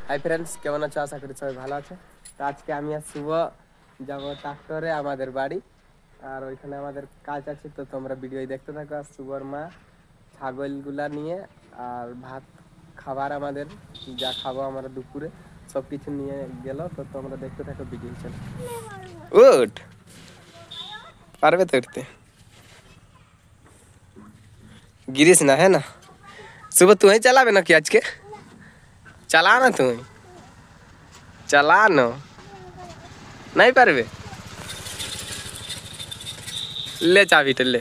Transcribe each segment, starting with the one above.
Hi friends, কেমন আছো? আশা করি সবাই ভালো আছে। তো আজকে আমি আর শুভ যাবো ট্রাক্টরে আমাদের বাড়ি, আর ওইখানে আমাদের কাজ আছে। তো তোমরা ভিডিও দেখতে থাকো। আর শুভর মা ছাগলগুলা নিয়ে আর ভাত খাবার আমাদের যা খাবো আমরা দুপুরে সব কিছু নিয়ে গেল। তো তোমরা দেখতে থাকো ভিডিও। চলো উঠ, পারবে তো উঠতে, गिरीश ना है ना। सुबह तू ही चलावे ना कि आज के चला ना, तू चला ना, नहीं पारबे। ले चाबी तो ले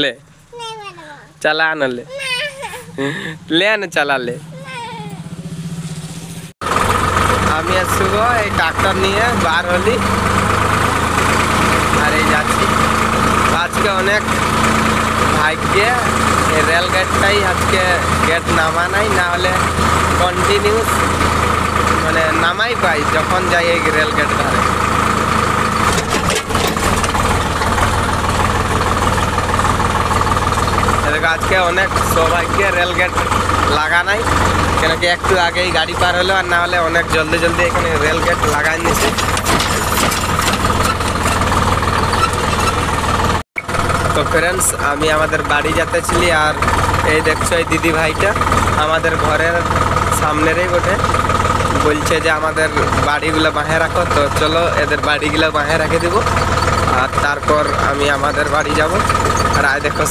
ले, चला ना, ले ले ना, चला ले। আমি আর শুভ এই ট্রাক্টর নিয়ে বার হলি আর এই যাচ্ছি। আজকে অনেক ভাগ্যে এই রেল গেটটাই আজকে গেট নামা নাই, না হলে কন্টিনিউস মানে নামাই পাই যখন যাই এই রেল গেট ধারে। আজকে অনেক সৌভাগ্যে রেল গেট লাগা নাই, কেন কি একটু আগেই গাড়ি পার হলো, আর না হলে অনেক জলদি জলদি এখানে রেল গেট লাগাই নিছে। তো ফ্রেন্ডস, আমি আমাদের বাড়ি যেতেছিলি, আর এই দেখছো এই দিদি ভাইটা আমাদের ঘরের সামনেরই বটে, বলছে যে আমাদের বাড়িগুলো বাঁহে রাখো। তো চলো এদের বাড়িগুলো বাঁহে রেখে দেবো, আর তারপর আমি আমাদের বাড়ি যাব। আর আয় দেখো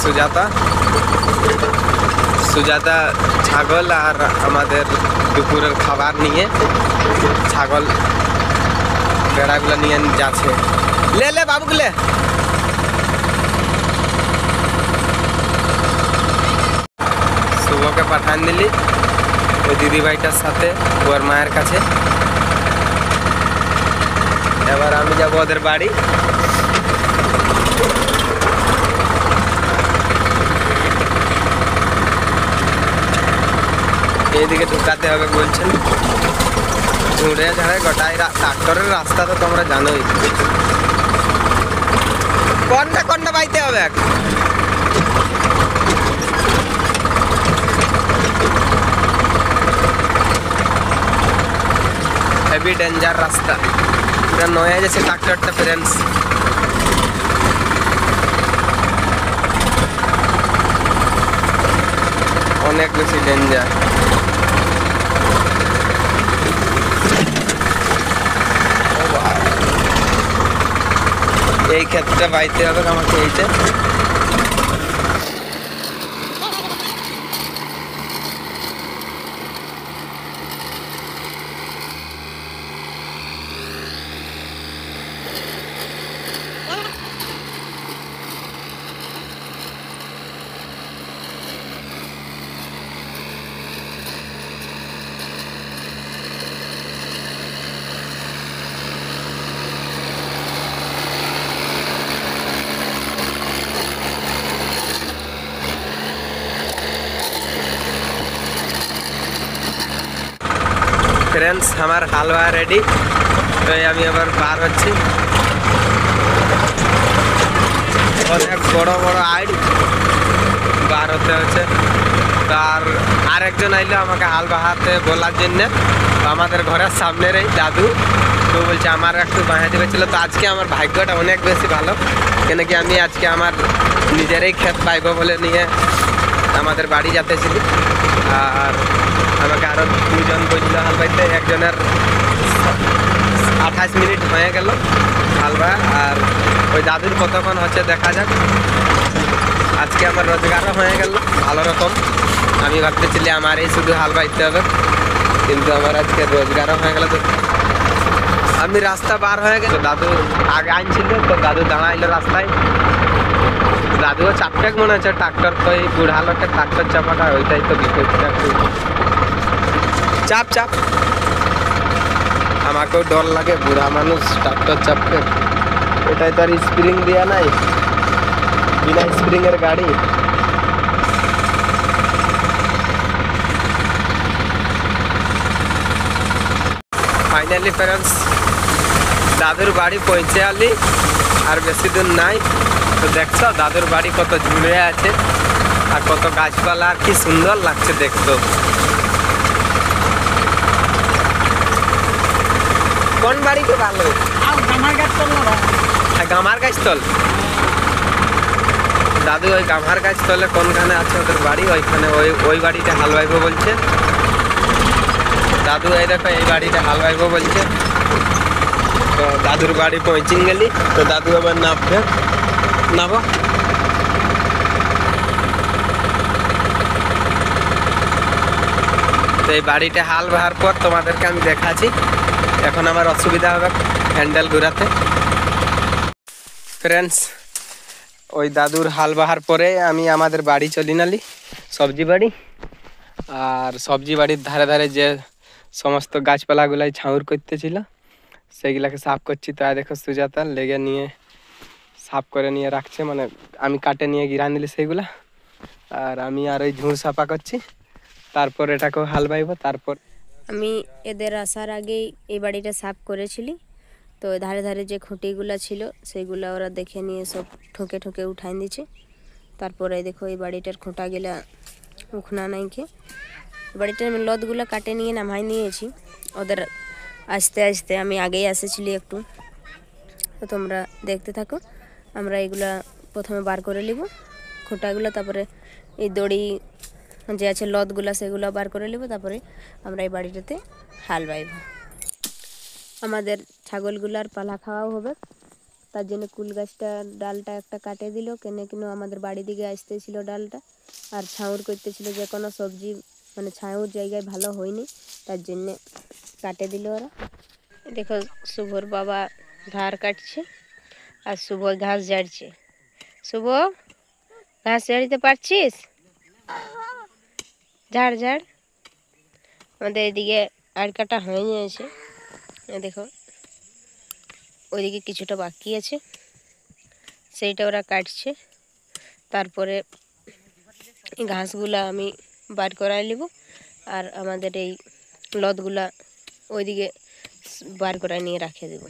সুজাতা ছাগল আর আমাদের দুপুরের খাবার নিয়ে ছাগল বেড়াগুলো নিয়ে যাচ্ছে। লে লে বাবুগুলে, শুভকে পাঠান দিলি ওই দিদি ভাইটার সাথে ওর মায়ের কাছে। এবার আমি যাব ওদের বাড়ি। এইদিকে ঢুকাতে হবে বলছেন, ঝুড়ে ঝাড়ে গোটাই ট্রাক্টরের রাস্তা তো তোমরা জানোই। কোনটা কোনটা বাইতে হবে, হেভি ডেঞ্জার রাস্তা, পুরো নয়া যাচ্ছে ট্রাক্টরটা ফ্রেন্ডস। অনেক বেশি ডেঞ্জার। এই ক্ষেত্রে বাইতে হবে আমাকে এইটা। ফ্রেন্ডস, আমার হালুয়া রেডি। তো আমি আবার বার হচ্ছি। অনেক বড় বড় আইড বার হতে হচ্ছে। তার আরেকজন আইলো আমাকে হাল বাহাতে বলার জন্যে, আমাদের ঘরের সামনের এই দাদু। তো বলছে আমার একটু বাঁধা দেবে ছিল। তো আজকে আমার ভাগ্যটা অনেক বেশি ভালো, কেন কি আমি আজকে আমার নিজেরই ক্ষেত পাইব বলে নিয়ে আমাদের বাড়ি যেতেছিলি। আর আমাকে আরো দুজন বলছিল হাল বাইতে, একজনের 28 মিনিট হয়ে গেল হালবা। আর ওই দাদুর কতক্ষণ হচ্ছে দেখা যাক। আজকে আমার রোজগারও হয়ে গেল ভালো রকম। আমি ভাবতেছিলি আমার এই শুধু হাল বাইতে হবে, কিন্তু আমার আজকে রোজগারও হয়ে গেল। তো আমি রাস্তা বার হয়ে গেল, দাদু আগে আনছিল। তো দাদু দাঁড়াইলো রাস্তায়। দাদুও চাপটে মনে হচ্ছে ট্রাক্টর, তো এই বুড়া লোকের ট্রাক্টর চাপাটা ওইটাই তো বিপরীতটা একটু চাপ চাপ। আমাকেও ডর লাগে, বুড়া মানুষ ট্রাক্টর চাপতে। এটাই তো আর স্প্রিং দেওয়া নাই, বিনা স্প্রিং এর গাড়ি। ফাইনালি ফ্রেন্ডস, দাদুর বাড়ি পৌঁছে আলি, আর বেশি দূর নাই। তো দেখছো দাদুর বাড়ি কত জুড়ে আছে, আর কত গাছপালা, আর কি সুন্দর লাগছে দেখতো। কোন বাড়িতে ভালো? গামার গাছ তল না? গামার গাছ তল। দাদু ওই গামার গাছ তলে কোনখানে আছে ওদের বাড়ি, ওইখানে ওই বাড়িতে হাল বাইবো বলছে দাদু। এই দেখো এই বাড়িতে হাল বাইবো বলছে। তো দাদুর বাড়ি পৌঁছিন গেলি, তো দাদু আবার নাবো। তো এই বাড়িতে হাল বাহার পর তোমাদেরকে আমি দেখাচ্ছি। এখন আমার অসুবিধা হবে হ্যান্ডেল ঘুরাতে। ফ্রেন্ডস, ওই দাদুর হাল বাহার পরে আমি আমাদের বাড়ি চলি নালি, সবজি বাড়ি। আর সবজি বাড়ির ধারে ধারে যে সমস্ত গাছপালাগুলাই ছাউর করতেছিল সেইগুলাকে সাফ করছি। তো দেখো সুজাতা লেগে নিয়ে সাফ করে নিয়ে রাখছে, মানে আমি কাটে নিয়ে গিরা নিলি সেইগুলা। আর আমি আর ওই ঝুড় সাফা করছি, তারপর এটাকেও হাল বাইব। তারপর আমি এদের আসার আগেই এই বাড়িটা সাফ করেছিলি। তো ধারে ধারে যে খুঁটিগুলো ছিল সেগুলো ওরা দেখে নিয়ে সব ঠোকে ঠোকে উঠাই দিচ্ছে। তারপরে দেখো এই বাড়িটার খুঁটাগুলা উখনা নাইকে বাড়িটার লতগুলো কাটে নিয়ে নামাই নিয়েছি। ওদের আস্তে আস্তে আমি আগেই এসেছিলি একটু, তো তোমরা দেখতে থাকো। আমরা এগুলা প্রথমে বার করে নিব খুঁটাগুলো, তারপরে এই দড়ি যে আছে লতগুলা সেগুলো বার করে নেব। তারপরে আমরা এই বাড়িটাতে হাল বাইব। আমাদের ছাগলগুলার পালা খাওয়াও হবে, তার জন্য কুল গাছটা ডালটা একটা কাটে দিল। কেন আমাদের বাড়ি দিকে আসতেছিল ডালটা, আর ছাউর করতেছিল যে কোনো সবজি মানে ছাউর জায়গায় ভালো হয়নি, তার জন্যে কাটে দিল ওরা। দেখো শুভর বাবা ধার কাটছে আর শুভ ঘাস ঝাড়ছে। শুভ, ঘাস ঝাড়িতে পারছিস? ঝাড় ঝাড়। আমাদের এদিকে আর কাটা হয়ে গিয়েছে, দেখো ওইদিকে কিছুটা বাকি আছে, সেইটা ওরা কাটছে। তারপরে এই ঘাসগুলা আমি বার করাই নেব, আর আমাদের এই লতগুলা ওইদিকে বার করাই নিয়ে রাখে দেব।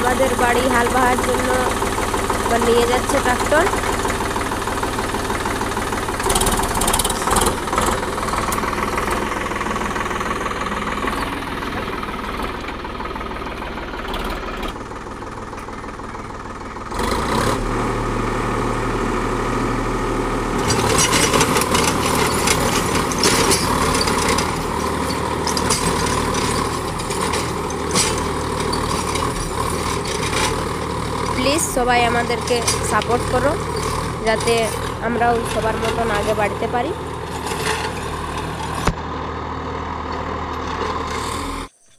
আমাদের বাড়ি হাল বাহার জন্য আবার নিয়ে যাচ্ছে ট্রাক্টর। প্লিজ সবাই আমাদেরকে সাপোর্ট করো, যাতে আমরাও সবার মতন আগে বাড়তে পারি।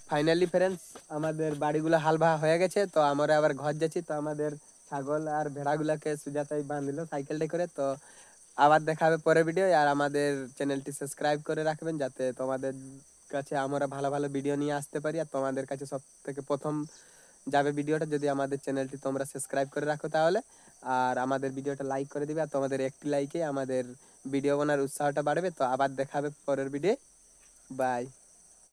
ফাইনালি ফ্রেন্ডস, আমাদের বাড়িগুলো হাল বাহা হয়ে গেছে। তো আমরা আবার ঘর যাচ্ছি। তো আমাদের ছাগল আর ভেড়াগুলাকে সুজাতাই বাঁধিল সাইকেলটা করে। তো আবার দেখা হবে পরের ভিডিও। আর আমাদের চ্যানেলটি সাবস্ক্রাইব করে রাখবেন, যাতে তোমাদের কাছে আমরা ভালো ভালো ভিডিও নিয়ে আসতে পারি। আর তোমাদের কাছে সব থেকে প্রথম যাবে ভিডিওটা, যদি আমাদের চ্যানেলটি তোমরা সাবস্ক্রাইব করে রাখো তাহলে। আর আমাদের ভিডিওটা লাইক করে দিবে, আর তোমাদের একটি লাইকে আমাদের ভিডিও বানার উৎসাহটা বাড়বে। তো আবার দেখা হবে পরের ভিডিও। বাই।